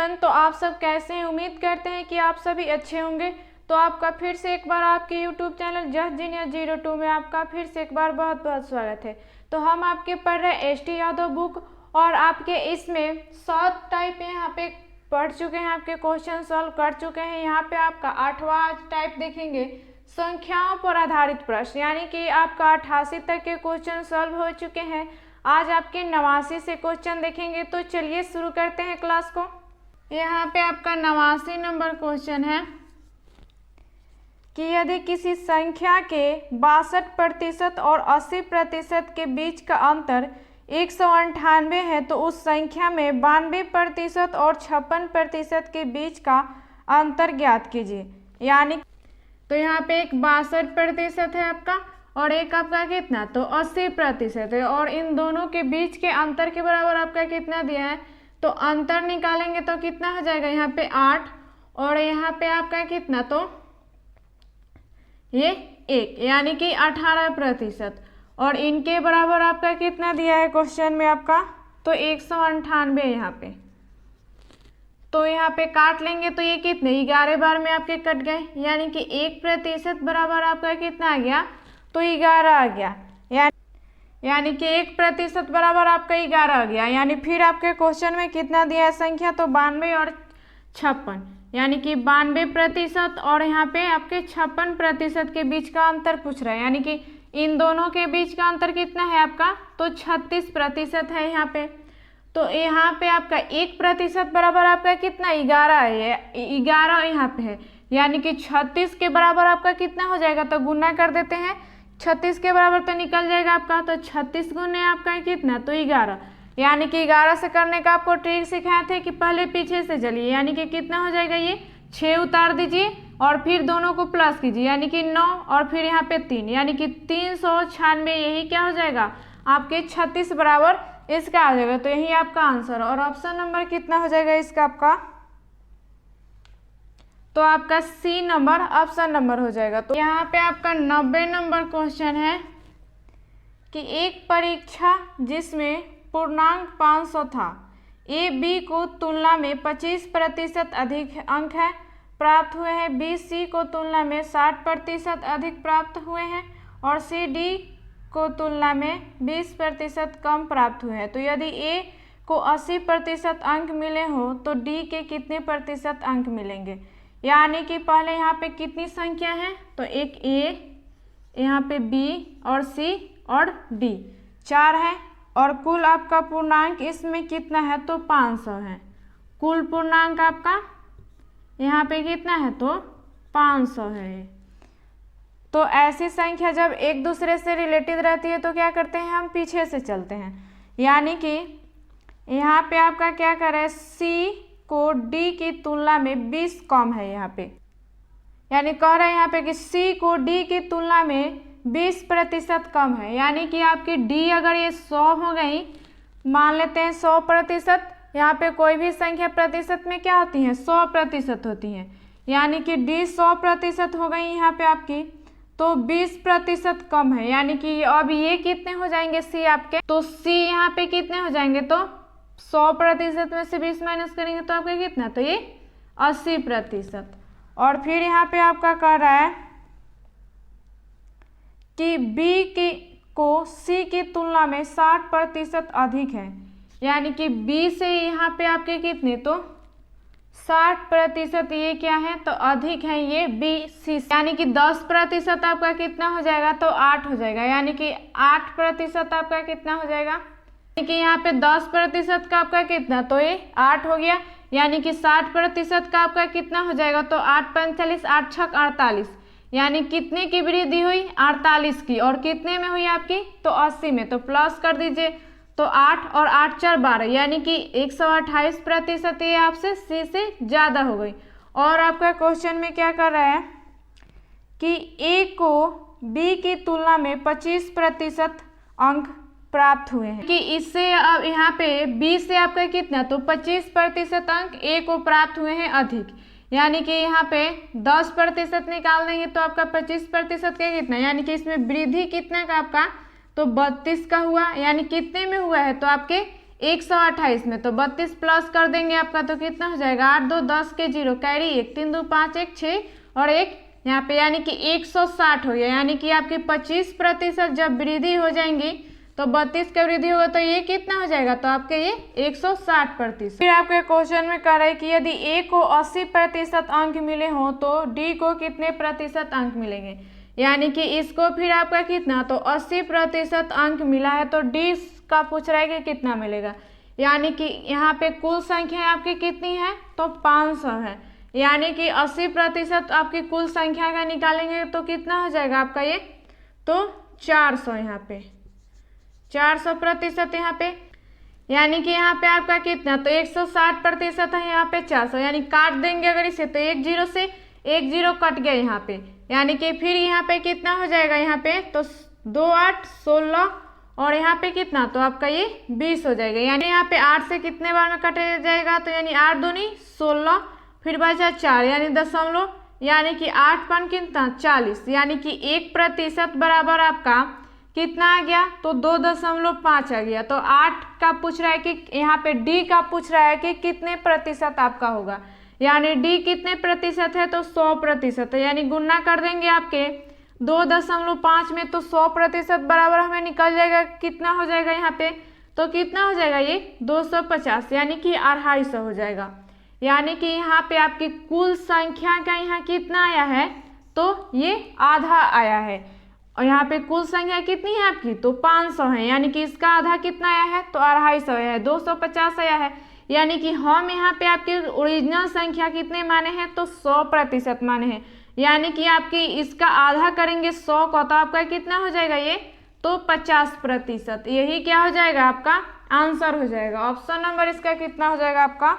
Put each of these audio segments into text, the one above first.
Everyone, तो आप सब कैसे हैं? उम्मीद करते हैं कि आप सभी अच्छे होंगे। तो आपका फिर से एक बार आपके यूट्यूब चैनल जस्ट जीनियस 02 में आपका फिर से एक बार बहुत बहुत स्वागत है। तो हम आपके पढ़ रहे एसटी यादव बुक और आपके इसमें 7 टाइप यहाँ पे पढ़ चुके हैं, आपके क्वेश्चन सॉल्व कर चुके हैं। यहाँ पे आपका 8वां टाइप देखेंगे, संख्याओं पर आधारित प्रश्न, यानी कि आपका 88 तक के क्वेश्चन सॉल्व हो चुके हैं। आज आपके 89 से क्वेश्चन देखेंगे। तो चलिए शुरू करते हैं क्लास को। यहाँ पे आपका 89 नंबर क्वेश्चन है कि यदि किसी संख्या के 62% और 80% के बीच का अंतर 198 है तो उस संख्या में 92% और 56% के बीच का अंतर ज्ञात कीजिए। यानी तो यहाँ पे एक 62% है आपका और एक आपका कितना, तो 80% है, और इन दोनों के बीच के अंतर के बराबर आपका कितना दिया है, तो अंतर निकालेंगे तो कितना हो जाएगा, यहाँ पे 8 और यहाँ पे आपका कितना, तो ये 1, यानी कि 18%। और इनके बराबर आपका कितना दिया है क्वेश्चन में आपका, तो 198 यहाँ पे। तो यहाँ पे काट लेंगे तो ये कितने 11 बार में आपके कट गए, यानी कि 1% बराबर आपका कितना आ गया, तो 11 आ गया। यानी कि 1% बराबर आपका 11 आ गया। यानी फिर आपके क्वेश्चन में कितना दिया है संख्या, तो 92 और 56, यानी कि 92% और यहाँ पे आपके 56% के बीच का अंतर पूछ रहा है। यानी कि इन दोनों के बीच का अंतर कितना है आपका, तो 36% है यहाँ पे। तो यहाँ पे आपका 1% बराबर आपका कितना 11 है, 11 यहाँ पे है, यानी कि 36 के बराबर आपका कितना हो जाएगा, तो गुना कर देते हैं। 36 के बराबर तो निकल जाएगा आपका, तो 36 गुने आपका कितना, तो 11, यानी कि 11 से करने का आपको ट्रिक सिखाए थे कि पहले पीछे से चलिए, यानी कि कितना हो जाएगा, ये 6 उतार दीजिए और फिर दोनों को प्लस कीजिए, यानी कि 9 और फिर यहाँ पे 3, यानी कि 396, यही क्या हो जाएगा आपके 36 बराबर इसका आ जाएगा। तो यही आपका आंसर, और ऑप्शन नंबर कितना हो जाएगा इसका आपका, तो आपका सी नंबर ऑप्शन नंबर हो जाएगा। तो यहाँ पे आपका 90 नंबर क्वेश्चन है कि एक परीक्षा जिसमें पूर्णांक 500 था, ए बी को तुलना में 25% अधिक अंक है प्राप्त हुए हैं, बी सी को तुलना में 60% अधिक प्राप्त हुए हैं और सी डी को तुलना में 20% कम प्राप्त हुए हैं। तो यदि ए को 80% अंक मिले हो तो डी के कितने प्रतिशत अंक मिलेंगे। यानी कि पहले यहाँ पे कितनी संख्या है, तो एक ए, यहाँ पे बी और सी और डी 4 है, और कुल आपका पूर्णांक इसमें कितना है, तो 500 है। कुल पूर्णांक आपका यहाँ पे कितना है, तो 500 है। तो ऐसी संख्या जब एक दूसरे से रिलेटेड रहती है तो क्या करते हैं, हम पीछे से चलते हैं। यानी कि यहाँ पे आपका क्या कर रहा है, सी को डी की तुलना में 20 कम है यहाँ पे, यानी कह रहे हैं यहाँ पे कि सी को डी की तुलना में 20% कम है। यानी कि आपकी डी अगर ये 100 हो गई, मान लेते हैं 100%, यहाँ पे कोई भी संख्या प्रतिशत में क्या होती है, 100% होती है, यानी कि डी 100% हो गई यहाँ पे आपकी, तो 20% कम है। यानी कि अब ये कितने हो जाएंगे सी आपके, तो सी यहाँ पे कितने हो जाएंगे, तो 100% में से 20 माइनस करेंगे तो आपका कितना, तो ये 80%। और फिर यहाँ पे आपका कह रहा है कि बी की को सी की तुलना में 60% अधिक है, यानी कि बी से यहाँ पे आपके कितने, तो 60% ये क्या है, तो अधिक है ये बी सी, यानी कि 10% आपका कितना हो जाएगा, तो 8 हो जाएगा, यानी कि 8% आपका कितना हो जाएगा, कि यहाँ पे 10% का आपका कितना, तो ये 8 हो गया, यानी कि 60% का आपका कितना हो जाएगा, तो 8 × 45, 8 × 6 = 48, यानी कितने की वृद्धि हुई, 48 की, और कितने में हुई आपकी, तो 80 में, तो प्लस कर दीजिए, तो 8 और 8 × 4 = 12, यानी कि 128% ये आपसे सी से ज़्यादा हो गई। और आपका क्वेश्चन में क्या कर रहा है कि ए को बी की तुलना में 25% अंक प्राप्त हुए हैं, कि इससे अब यहाँ पे बी से आपका कितना, तो 25% अंक ए को प्राप्त हुए हैं अधिक, यानी कि यहाँ पे 10% निकाल देंगे तो आपका 25% का कितना, यानी कि इसमें वृद्धि कितना का आपका, तो 32 का हुआ, यानी कितने में हुआ है, तो आपके 128 में, तो 32 प्लस कर देंगे आपका तो कितना हो जाएगा 8 2 10 के 0 कैरी 1 3 2 5 1 6 और 1 यहाँ पे, यानी कि 160 हो गया। यानी कि आपकी 25% जब वृद्धि हो जाएंगी तो 32 का वृद्धि होगा तो ये कितना हो जाएगा, तो आपके ये 160%। फिर आपके क्वेश्चन में कह रहे हैं कि यदि ए को 80% अंक मिले हो तो डी को कितने प्रतिशत अंक मिलेंगे। यानी कि इसको फिर आपका कितना, तो 80% अंक मिला है तो डी का पूछ रहा है कि कितना मिलेगा। यानी कि यहाँ पे कुल संख्या आपकी कितनी है, तो 500 है। यानी कि 80% आपकी कुल संख्या का निकालेंगे तो कितना हो जाएगा आपका ये, तो 400 यहाँ पे 400% यहाँ पे। यानी कि यहाँ पे आपका कितना, तो 160% है यहाँ पे 400, यानी काट देंगे अगर इसे तो 1 0 से 1 0 कट गया यहाँ पे। यानी कि फिर यहाँ पे कितना हो जाएगा यहाँ पे, तो 2 8 16 और यहाँ पे कितना, तो आपका ये 20 हो जाएगा। यानी यहाँ पे 8 से कितने बार में कटे जाएगा, तो यानी 8 दूनी 16 फिर बचा 4 यानी दशमलव, यानी कि 8 पाँच कितना 40, यानी कि 1% बराबर आपका कितना आ गया, तो 2.5 आ गया। तो 8 का पूछ रहा है कि यहाँ पे डी का पूछ रहा है कि कितने प्रतिशत आपका होगा। यानी डी कितने प्रतिशत है, तो 100% है। यानी गुणा कर देंगे आपके 2.5 में तो 100% बराबर हमें निकल जाएगा, कितना हो जाएगा यहाँ पे, तो कितना हो जाएगा ये 250, यानी कि 250 हो जाएगा। यानी कि यहाँ पे आपकी कुल संख्या का यहाँ कितना आया है, तो ये आधा आया है। और यहाँ पे कुल संख्या कितनी है आपकी, तो 500 है। यानी कि इसका आधा कितना आया है, तो 250 आया है, 250 आया है। यानी कि हम यहाँ पे आपकी ओरिजिनल संख्या कितने माने हैं, तो 100% माने हैं। यानी कि आपकी इसका आधा करेंगे 100 का तो आपका कितना हो जाएगा ये, तो 50%। यही क्या हो जाएगा आपका आंसर हो जाएगा। ऑप्शन नंबर इसका कितना हो जाएगा आपका,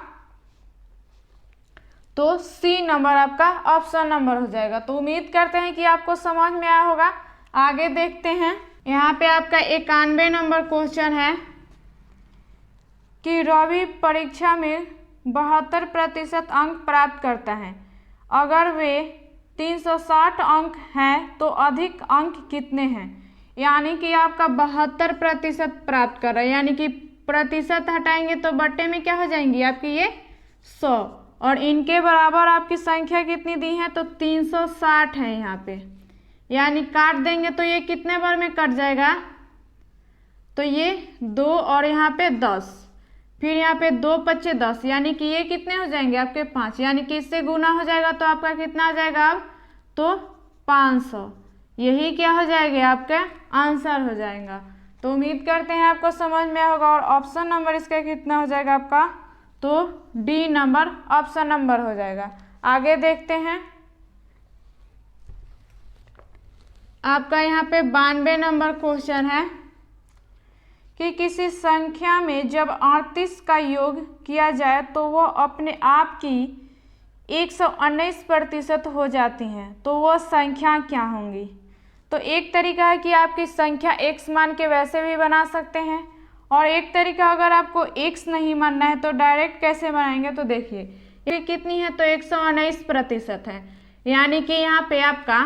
तो सी नंबर आपका ऑप्शन नंबर हो जाएगा। तो उम्मीद करते हैं कि आपको समझ में आया होगा। आगे देखते हैं, यहाँ पे आपका 91 नंबर क्वेश्चन है कि रवि परीक्षा में 72% अंक प्राप्त करता है। अगर वे 360 अंक हैं तो अधिक अंक कितने हैं। यानी कि आपका 72% प्राप्त कर रहा है। यानी कि प्रतिशत हटाएंगे तो बट्टे में क्या हो जाएंगी आपकी ये 100, और इनके बराबर आपकी संख्या कितनी दी है, तो 360 है यहाँ पे। यानी काट देंगे तो ये कितने बार में कट जाएगा, तो ये 2 और यहाँ पे 10, फिर यहाँ पे 2 5 10, यानी कि ये कितने हो जाएंगे आपके 5। यानी कि इससे गुना हो जाएगा तो आपका कितना आ जाएगा अब, तो 500। यही क्या हो जाएगा आपका आंसर हो जाएगा। तो उम्मीद करते हैं आपको समझ में होगा। और ऑप्शन नंबर इसका कितना हो जाएगा आपका, तो डी नंबर ऑप्शन नंबर हो जाएगा। आगे देखते हैं, आपका यहाँ पे 92 नंबर क्वेश्चन है कि किसी संख्या में जब 38 का योग किया जाए तो वह अपने आप की 119% हो जाती हैं, तो वह संख्या क्या होंगी। तो एक तरीका है कि आपकी संख्या x मान के वैसे भी बना सकते हैं, और एक तरीका अगर आपको x नहीं मानना है तो डायरेक्ट कैसे बनाएंगे, तो देखिए ये कितनी है, तो 119% है। यानी कि यहाँ पे आपका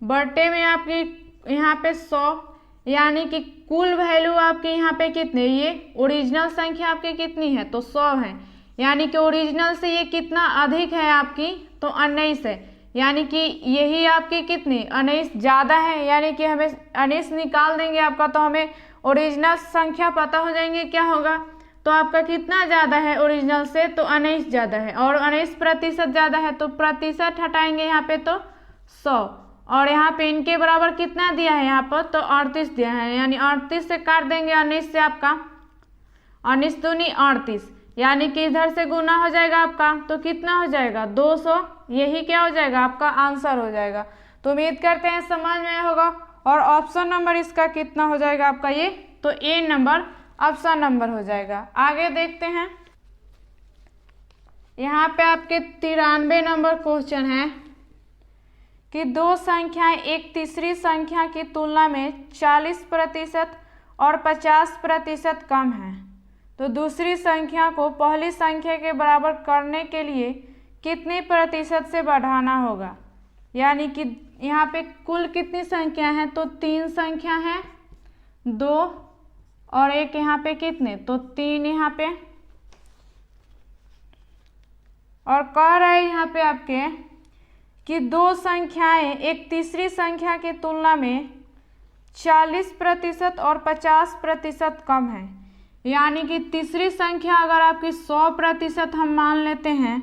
बट्टे में आपकी यहाँ पे 100, यानी कि कुल वैल्यू आपके यहाँ पे कितने, ये ओरिजिनल संख्या आपकी कितनी है, तो 100 है। यानी कि ओरिजिनल से ये कितना अधिक है आपकी, तो 19 है। यानी कि यही आपकी कितनी 19 ज़्यादा है। यानी कि हमें 19 निकाल देंगे आपका तो हमें ओरिजिनल संख्या पता हो जाएंगे क्या होगा। तो आपका कितना ज़्यादा है ओरिजिनल से, तो 19 ज़्यादा है, और 19% ज़्यादा है तो प्रतिशत हटाएंगे यहाँ पे तो 100, और यहाँ पे इनके बराबर कितना दिया है यहाँ पर, तो 38 दिया है। यानी 38 से काट देंगे 19 से आपका 19 दूनी 38, यानी कि इधर से गुना हो जाएगा आपका, तो कितना हो जाएगा 200। यही क्या हो जाएगा आपका आंसर हो जाएगा। तो उम्मीद करते हैं समझ में आया होगा। और ऑप्शन नंबर इसका कितना हो जाएगा आपका ये, तो ए नंबर ऑप्शन नंबर हो जाएगा। आगे देखते हैं, यहाँ पे आपके 93 नंबर क्वेश्चन है कि दो संख्याएं एक तीसरी संख्या की तुलना में 40% और 50% कम है, तो दूसरी संख्या को पहली संख्या के बराबर करने के लिए कितने प्रतिशत से बढ़ाना होगा। यानी कि यहाँ पे कुल कितनी संख्या है, तो 3 संख्या है, 2 और एक यहाँ पे कितने, तो 3 यहाँ पे। और कह रहा है यहाँ पे आपके कि दो संख्याएं एक तीसरी संख्या की तुलना में 40% और 50% कम है। यानी कि तीसरी संख्या अगर आपकी 100% हम मान लेते हैं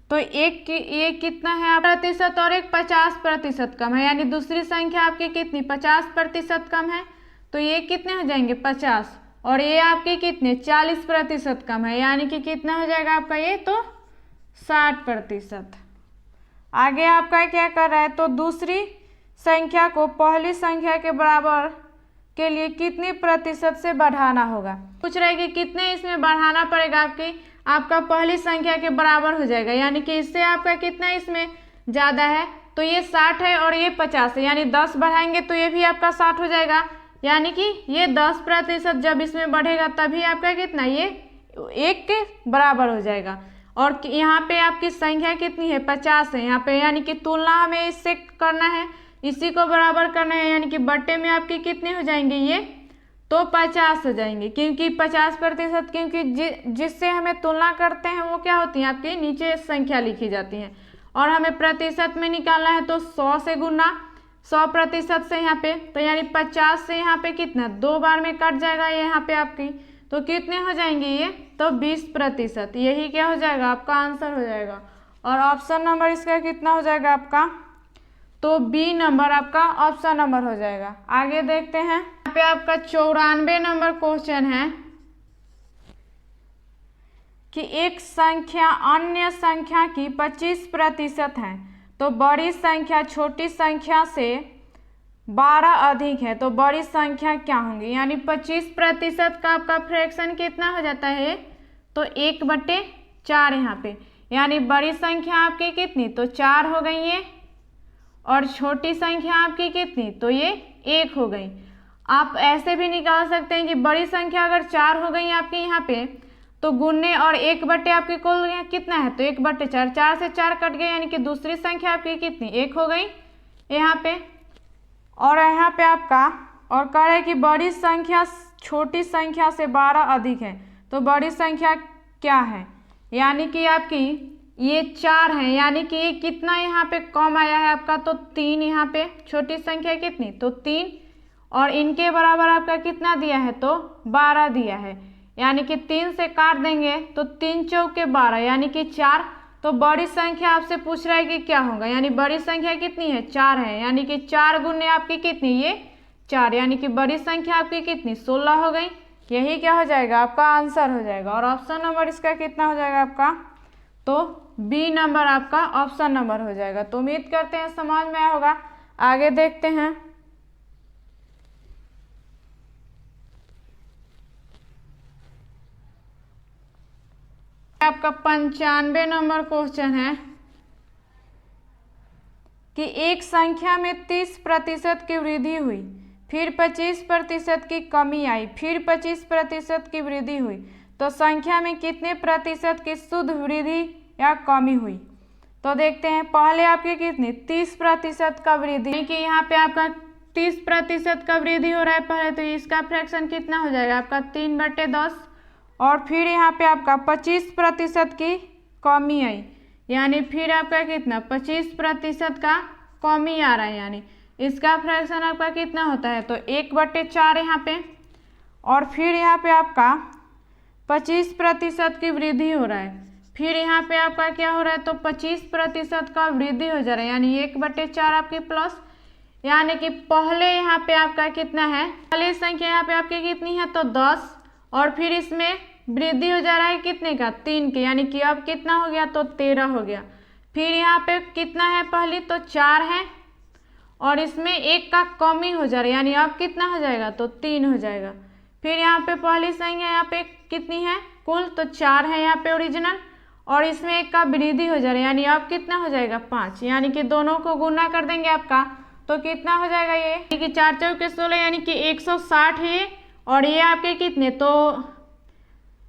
तो एक की ये कितना है प्रतिशत और एक 50% कम है। यानी दूसरी संख्या आपकी कितनी 50% कम है, तो ये कितने हो जाएंगे 50, और ये आपके कितने 40% कम है। यानी कि कितना हो जाएगा आपका ये, तो 60%। आगे आपका क्या कर रहा है, तो दूसरी संख्या को पहली संख्या के बराबर के लिए कितनी प्रतिशत से बढ़ाना होगा। पूछ रहा है कि कितने इसमें बढ़ाना पड़ेगा आपका पहली संख्या के बराबर हो जाएगा। यानी कि इससे आपका कितना इसमें ज़्यादा है, तो ये 60 है और ये 50 है, यानी 10 बढ़ाएंगे तो ये भी आपका 60 हो जाएगा। यानी कि ये 10% जब इसमें बढ़ेगा तभी आपका कितना ये 1 के बराबर हो जाएगा। और यहाँ पे आपकी संख्या कितनी है 50 है यहाँ पे, यानी कि तुलना हमें इससे करना है, इसी को बराबर करना है। यानी कि बट्टे में आपके कितने हो जाएंगे ये, तो 50 हो जाएंगे, क्योंकि 50%, क्योंकि जिससे हमें तुलना करते हैं वो क्या होती है आपकी नीचे संख्या लिखी जाती हैं। और हमें प्रतिशत में निकालना है तो 100 से गुना 100% से यहाँ पे, तो यानी 50 से यहाँ पे कितना 2 बार में कट जाएगा ये यहाँ पे आपकी, तो कितने हो जाएंगे ये, तो 20%। यही क्या हो जाएगा आपका आंसर हो जाएगा। और ऑप्शन नंबर इसका कितना हो जाएगा आपका, तो बी नंबर आपका ऑप्शन नंबर हो जाएगा। आगे देखते हैं, यहाँ पे आपका 94 नंबर क्वेश्चन है कि एक संख्या अन्य संख्या की 25% है, तो बड़ी संख्या छोटी संख्या से 12 अधिक है, तो बड़ी संख्या क्या होंगी। यानी 25% का आपका फ्रैक्शन कितना हो जाता है, तो 1/4 यहाँ पे। यानी बड़ी संख्या आपकी कितनी, तो 4 हो गई ये, और छोटी संख्या आपकी कितनी, तो ये 1 हो गई। आप ऐसे भी निकाल सकते हैं कि बड़ी संख्या अगर 4 हो गई आपके यहाँ पे, तो गुन्ने और 1/, आपके कुल कितना है, तो 1/4, 4 से 4 कट गए, यानी कि दूसरी संख्या आपकी कितनी 1 हो गई यहाँ पे। और यहाँ पे आपका और कह रहे हैं कि बड़ी संख्या छोटी संख्या से 12 अधिक है, तो बड़ी संख्या क्या है, यानी कि आपकी ये 4 है, यानी कि ये कितना यहाँ पे कम आया है आपका, तो 3 यहाँ पे छोटी संख्या कितनी, तो 3, और इनके बराबर आपका कितना दिया है, तो 12 दिया है। यानी कि 3 से काट देंगे तो 3 चौके 12, यानी कि 4। तो बड़ी संख्या आपसे पूछ रहा है कि क्या होगा, यानी बड़ी संख्या कितनी है 4 है, यानी कि 4 गुने आपकी कितनी ये 4, यानी कि बड़ी संख्या आपकी कितनी 16 हो गई। यही क्या हो जाएगा आपका आंसर हो जाएगा। और ऑप्शन नंबर इसका कितना हो जाएगा आपका, तो बी नंबर आपका ऑप्शन नंबर हो जाएगा। तो उम्मीद करते हैं समझ में आया होगा। आगे देखते हैं, आपका 95 नंबर क्वेश्चन है कि एक संख्या में 30% की वृद्धि हुई, फिर 25% की कमी आई, फिर 25% की वृद्धि हुई, तो संख्या में कितने प्रतिशत की शुद्ध वृद्धि या कमी हुई। तो देखते हैं, पहले आपकी कितनी 30% का वृद्धि, यानी कि यहाँ पे आपका 30% का वृद्धि हो रहा है पहले, तो इसका फ्रैक्शन कितना हो जाएगा आपका 3/10। और फिर यहाँ पे आपका 25% की कमी आई, यानी फिर आपका कितना 25% का कमी आ रहा है, यानी इसका फ्रैक्शन आपका कितना होता है, तो 1/4 यहाँ पे। और फिर यहाँ पे आपका 25% की वृद्धि हो रहा है, फिर यहाँ पे आपका क्या हो रहा है, तो 25% का वृद्धि हो जा रहा है, यानी 1/4 आपकी प्लस, यानी कि पहले यहाँ पे आपका कितना है, पहली संख्या यहाँ पे आपकी कितनी है, तो 10, और फिर इसमें वृद्धि हो जा रहा है कितने का 3 के, यानी कि अब कितना हो गया, तो 13 हो गया। फिर यहाँ पे कितना है पहली, तो 4 है, और इसमें 1 का कमी हो जा रहा है, यानी अब कितना हो जाएगा, तो 3 हो जाएगा। फिर यहाँ पे पहली संख्या यहाँ पे कितनी है कुल, तो 4 है यहाँ पे ओरिजिनल, और इसमें 1 का वृद्धि हो जा रहा है, यानी अब कितना हो जाएगा 5, यानी कि दोनों को गुना कर देंगे आपका, तो कितना हो जाएगा ये कि 4 चौके 16, यानी कि 160 है, और ये आपके कितने, तो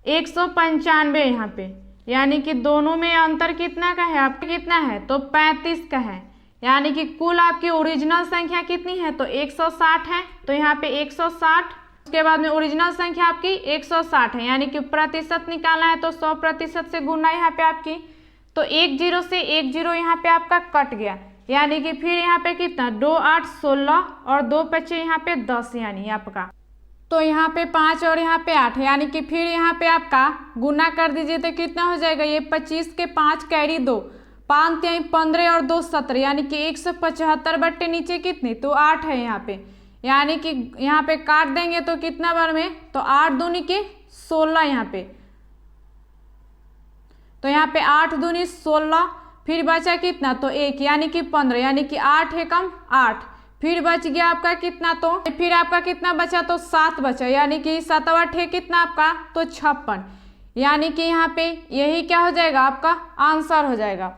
195 यहाँ पे, यानी कि दोनों में अंतर कितना का है आपके, कितना है, तो 35 का है। यानी कि कुल आपकी ओरिजिनल संख्या कितनी है, तो 160 है, तो यहाँ पे 160 उसके बाद में ओरिजिनल संख्या आपकी 160 है, यानी कि प्रतिशत निकालना है तो 100% से गुना यहाँ पे आपकी, तो 10 से 10 यहाँ पे आपका कट गया, यानी कि फिर यहाँ पे कितना 2 8 16 और 2 बचे यहाँ पे 10, यानी आपका तो यहाँ पे 5 और यहाँ पे 8, यानी कि फिर यहाँ पे आपका गुना कर दीजिए तो कितना हो जाएगा, ये 25 के 5 कैरी 2, 5 3 15 और 2 17, यानी कि 175 बट्टे नीचे कितनी तो 8 है यहाँ पे, यानी कि यहाँ पे काट देंगे तो कितना बार में तो 8 दूनी के 16 यहाँ पे, तो यहाँ पे 8 दूनी 16, फिर बचा कितना तो 1, यानी कि 15, यानी कि 8 है कम 8, फिर बच गया आपका कितना तो फिर आपका कितना बचा तो 7 बचा, यानी कि 7 8 है कितना आपका तो 56, यानी कि यहाँ पे यही क्या हो जाएगा आपका आंसर हो जाएगा।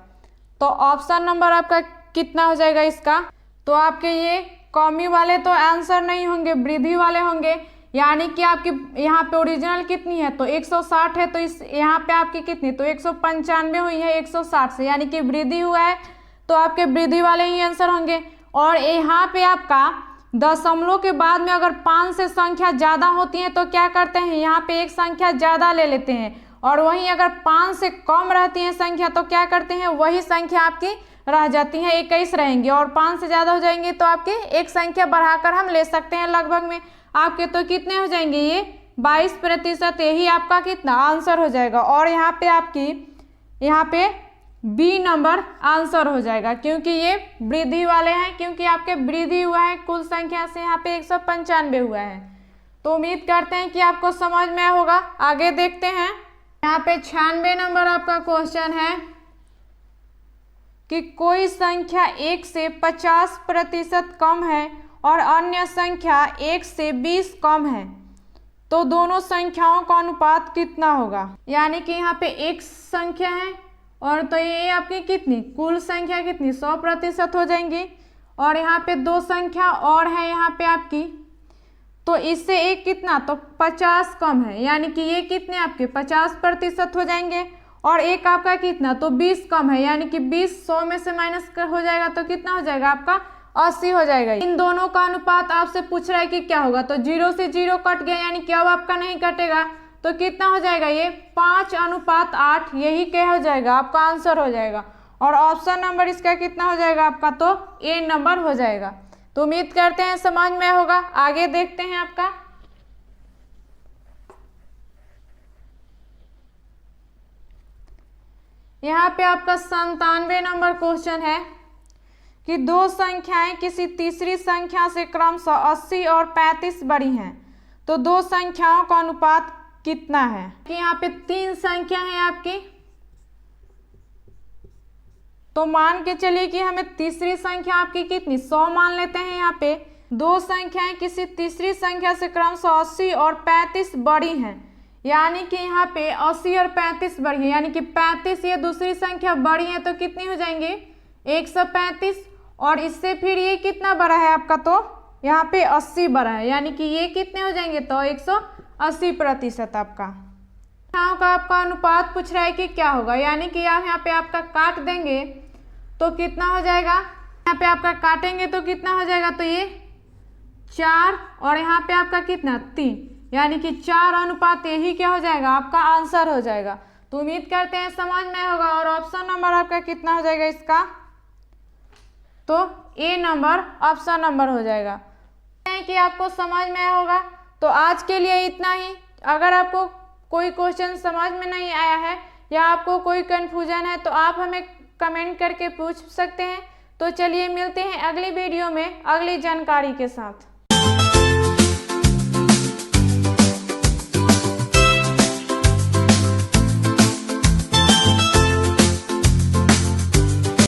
तो ऑप्शन नंबर आपका कितना हो जाएगा इसका, तो आपके ये कॉमी वाले तो आंसर नहीं होंगे, वृद्धि वाले होंगे, यानी कि आपकी यहाँ पे ओरिजिनल कितनी है तो 160 है, तो इस यहाँ पे आपकी कितनी तो 195 हुई है 160 से, यानी कि वृद्धि हुआ है, तो आपके वृद्धि वाले ही आंसर होंगे। और यहाँ पे आपका दशमलव के बाद में अगर 5 से संख्या ज़्यादा होती है तो क्या करते हैं, यहाँ पे एक संख्या ज़्यादा ले लेते हैं, और वहीं अगर 5 से कम रहती है संख्या तो क्या करते हैं, वही संख्या आपकी रह जाती है, 21 रहेंगी, और 5 से ज़्यादा हो जाएंगे तो आपके एक संख्या बढ़ाकर हम ले सकते हैं लगभग में, आपके तो कितने हो जाएंगे ये 22%, यही आपका कितना आंसर हो जाएगा। और यहाँ पे आपकी यहाँ पे बी नंबर आंसर हो जाएगा, क्योंकि ये वृद्धि वाले हैं, क्योंकि आपके वृद्धि हुआ है कुल संख्या से यहाँ पे 195 हुआ है। तो उम्मीद करते हैं कि आपको समझ में होगा। आगे देखते हैं, यहाँ पे 96 नंबर आपका क्वेश्चन है कि कोई संख्या 1 से 50% कम है और अन्य संख्या 1 से 20 कम है, तो दोनों संख्याओं का अनुपात कितना होगा। यानी कि यहाँ पे एक संख्या है और तो ये आपकी कितनी कुल संख्या कितनी 100% हो जाएंगी, और यहाँ पे दो संख्या और है यहाँ पे आपकी, तो इससे एक कितना तो 50 कम है, यानी कि ये कितने आपके 50% हो जाएंगे, और एक आपका कितना तो 20 कम है, यानी कि 20 100 में से माइनस हो जाएगा तो कितना हो जाएगा आपका 80 हो जाएगा। इन दोनों का अनुपात आपसे पूछ रहा है कि क्या होगा, तो 0 से 0 कट गया, यानी कि अब आपका नहीं कटेगा, तो कितना हो जाएगा ये 5:8, यही क्या हो जाएगा आपका आंसर हो जाएगा। और ऑप्शन नंबर इसका कितना हो जाएगा आपका तो ए नंबर हो जाएगा। तो उम्मीद करते हैं समझ में होगा। आगे देखते हैं आपका यहाँ पे आपका 97 नंबर क्वेश्चन है कि दो संख्याएं किसी तीसरी संख्या से क्रमशः 80 और 35 बड़ी हैं, तो दो संख्याओं का अनुपात कितना है। कि यहाँ पे 3 संख्या है आपकी, तो मान के चलिए कि हमें तीसरी संख्या आपकी कितनी 100 मान लेते हैं। यहाँ पे दो संख्याएं किसी तीसरी संख्या से क्रमशः 80 और 35 बड़ी हैं, यानी कि यहाँ पे 80 और 35 बड़ी है, यानी कि 35 ये दूसरी संख्या बड़ी है तो कितनी हो जाएंगे 135, और इससे फिर ये कितना बड़ा है आपका तो यहाँ पे 80 बड़ा है, यानी कि ये कितने हो जाएंगे तो 180% आपका। का आपका अनुपात पूछ रहा है कि क्या होगा, यानी कि आप यहाँ पे आपका काट देंगे तो कितना हो जाएगा, यहाँ पे आपका काटेंगे तो कितना हो जाएगा तो ये 4, और यहाँ पे आपका कितना 3, यानी कि 4:, यही क्या हो जाएगा आपका आंसर हो जाएगा। तो उम्मीद करते हैं समझ में होगा। और ऑप्शन नंबर आपका कितना हो जाएगा इसका, तो ए नंबर ऑप्शन नंबर हो जाएगा। कि आपको समझ में होगा। तो आज के लिए इतना ही। अगर आपको कोई क्वेश्चन समझ में नहीं आया है या आपको कोई कन्फ्यूजन है तो आप हमें कमेंट करके पूछ सकते हैं। तो चलिए मिलते हैं अगली वीडियो में अगली जानकारी के साथ।